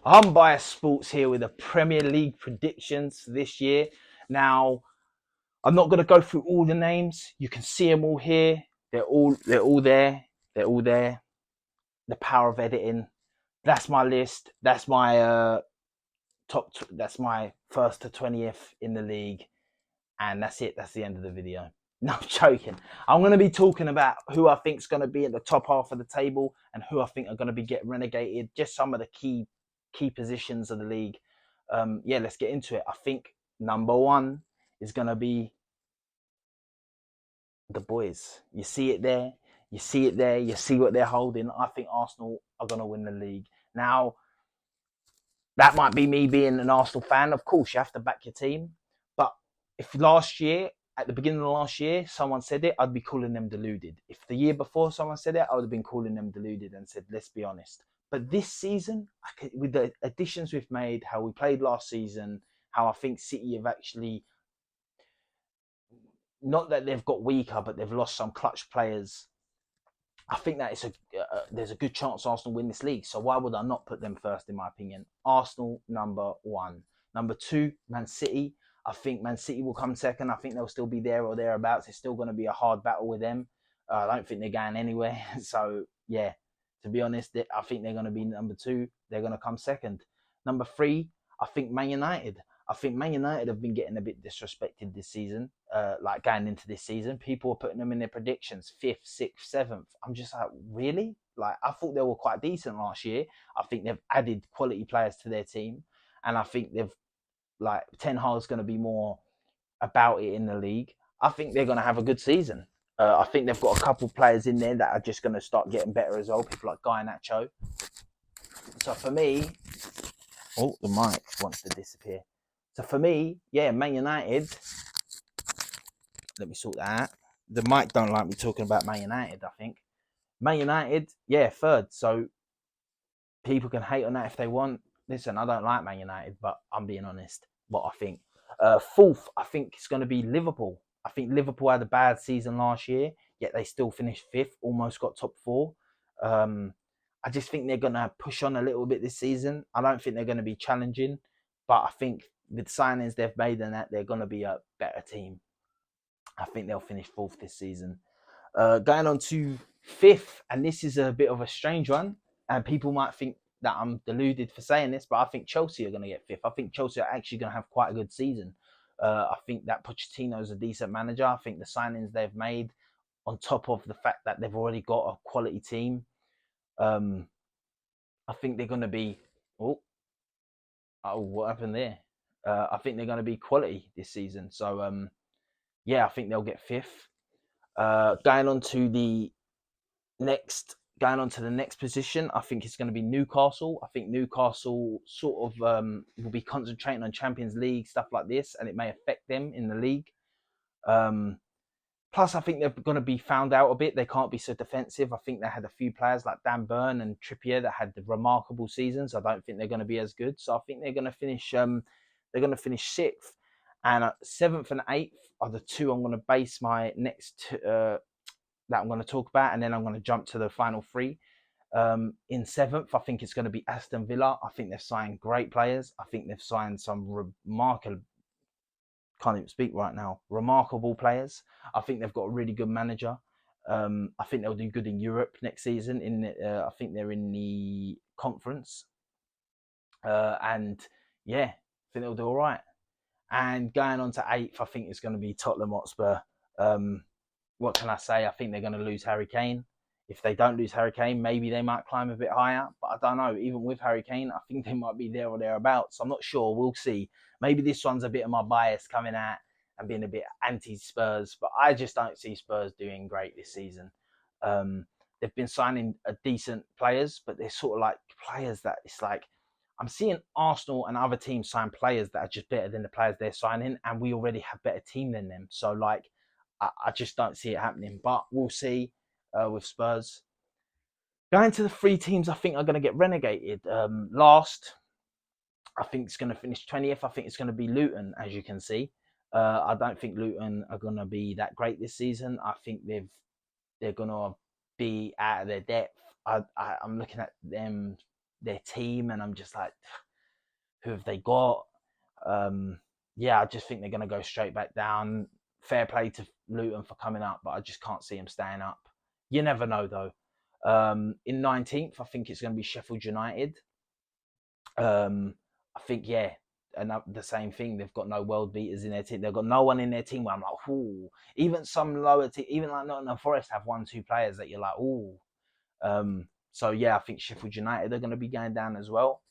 Unbiased Sports here with the Premier League predictions this year. Now, I'm not going to go through all the names. You can see them all here. They're all there. They're all there. The power of editing. That's my list. That's my that's my first to 20th in the league, and that's it. That's the end of the video. No, I'm joking. I'm going to be talking about who I think is going to be at the top half of the table and who I think are going to be getting relegated. Just some of the key positions of the league. Yeah, let's get into it. I think number one is going to be the boys. You see it there. You see it there. You see what they're holding. I think Arsenal are going to win the league. Now, that might be me being an Arsenal fan. Of course, you have to back your team. But if last year, at the beginning of last year, someone said it, I'd be calling them deluded. If the year before someone said it, I would have been calling them deluded and said, let's be honest. But this season, with the additions we've made, how we played last season, how I think City have actually, not that they've got weaker, but they've lost some clutch players. I think that there's a good chance Arsenal win this league. So why would I not put them first, in my opinion? Arsenal, number one. Number two, Man City. I think Man City will come second. I think they'll still be there or thereabouts. It's still going to be a hard battle with them. I don't think they're going anywhere. So, yeah, to be honest, I think they're going to be number two. They're going to come second. Number three, I think Man United. I think Man United have been getting a bit disrespected this season, like going into this season. People were putting them in their predictions, 5th, 6th, 7th. I'm just like, really? Like, I thought they were quite decent last year. I think they've added quality players to their team. And I think Ten Hag's going to be more about it in the league. I think they're going to have a good season. I think they've got a couple of players in there that are just going to start getting better as well. People like Guy Nacho. So for me, oh, the mic wants to disappear. So for me, yeah, Man United. Let me sort that out. The mic don't like me talking about Man United, I think. Man United, yeah, third. So people can hate on that if they want. Listen, I don't like Man United, but I'm being honest. What I think. Fourth, I think it's going to be Liverpool. I think Liverpool had a bad season last year, yet they still finished fifth, almost got top four. I just think they're going to push on a little bit this season. I don't think they're going to be challenging, but I think with signings they've made and that, they're going to be a better team. I think they'll finish fourth this season. Going on to fifth, and this is a bit of a strange one, and people might think that I'm deluded for saying this, but I think Chelsea are going to get fifth. I think Chelsea are actually going to have quite a good season. I think that Pochettino is a decent manager. I think the signings they've made, on top of the fact that they've already got a quality team, I think they're going to be. What happened there? I think they're going to be quality this season. So, yeah, I think they'll get fifth. Going on to the next position, I think it's going to be Newcastle. I think Newcastle sort of will be concentrating on Champions League, stuff like this, and it may affect them in the league. Plus, I think they're going to be found out a bit. They can't be so defensive. I think they had a few players like Dan Burn and Trippier that had the remarkable seasons. I don't think they're going to be as good. So I think they're going to finish. They're going to finish sixth, and seventh and eighth are the two I'm going to base my next that I'm going to talk about, and then I'm going to jump to the final three. In seventh, I think it's going to be Aston Villa. I think they've signed great players. I think they've signed some remarkable, can't even speak right now, remarkable players. I think they've got a really good manager. I think they'll do good in Europe next season. I think they're in the conference. And yeah, I think they'll do all right. And going on to eighth, I think it's going to be Tottenham Hotspur. What can I say? I think they're going to lose Harry Kane. If they don't lose Harry Kane, maybe they might climb a bit higher. But I don't know. Even with Harry Kane, I think they might be there or thereabouts. I'm not sure. We'll see. Maybe this one's a bit of my bias coming out and being a bit anti-Spurs. But I just don't see Spurs doing great this season. They've been signing decent players, but they're sort of like players that it's like, I'm seeing Arsenal and other teams sign players that are just better than the players they're signing, and we already have a better team than them. So, like, I just don't see it happening. But we'll see with Spurs. Going to the three teams I think are going to get relegated. Last, I think it's going to finish 20th. I think it's going to be Luton, as you can see. I don't think Luton are going to be that great this season. I think they're going to be out of their depth. I'm looking at them their team, and I'm just like, who have they got? Yeah, I just think they're going to go straight back down. Fair play to Luton for coming up, but I just can't see them staying up. You never know, though. In 19th, I think it's going to be Sheffield United. I think, yeah, and the same thing. They've got no world beaters in their team. They've got no one in their team where I'm like, ooh. Even some lower team, even like Nottingham Forest have 1-2 players that you're like, ooh. So yeah, I think Sheffield United are going to be going down as well.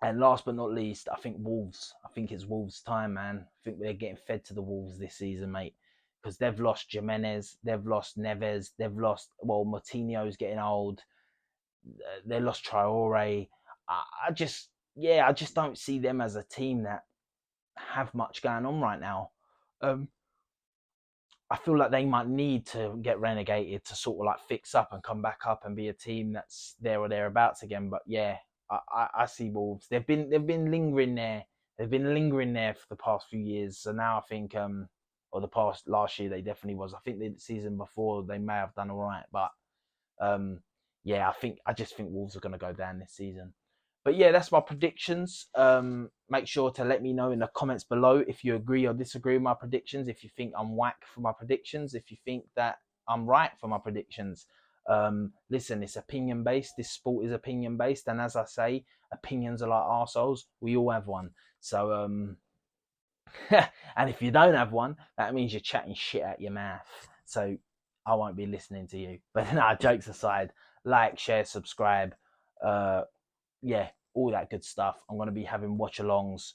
And last but not least, I think Wolves. I think it's Wolves' time, man. I think they're getting fed to the Wolves this season, mate. Because they've lost Jimenez, they've lost Neves, they've lost, well, Moutinho's getting old. They lost Traore. I just, yeah, I just don't see them as a team that have much going on right now. I feel like they might need to get relegated to sort of like fix up and come back up and be a team that's there or thereabouts again. But yeah, I see Wolves. They've been lingering there. They've been lingering there for the past few years. So now I think, or the past last year they definitely was. I think the season before they may have done all right, but yeah, I just think Wolves are going to go down this season. But yeah, that's my predictions. Make sure to let me know in the comments below if you agree or disagree with my predictions. If you think I'm whack for my predictions. If you think that I'm right for my predictions. Listen, it's opinion based. This sport is opinion based, and as I say, opinions are like arseholes. We all have one. So and if you don't have one, that means you're chatting shit out your mouth. So I won't be listening to you. But nah, jokes aside, like, share, subscribe. Yeah, all that good stuff. I'm going to be having watch-alongs,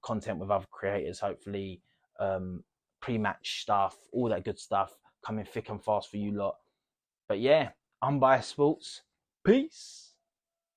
content with other creators, hopefully, pre-match stuff, all that good stuff coming thick and fast for you lot. But yeah, Unbiased Sports. Peace.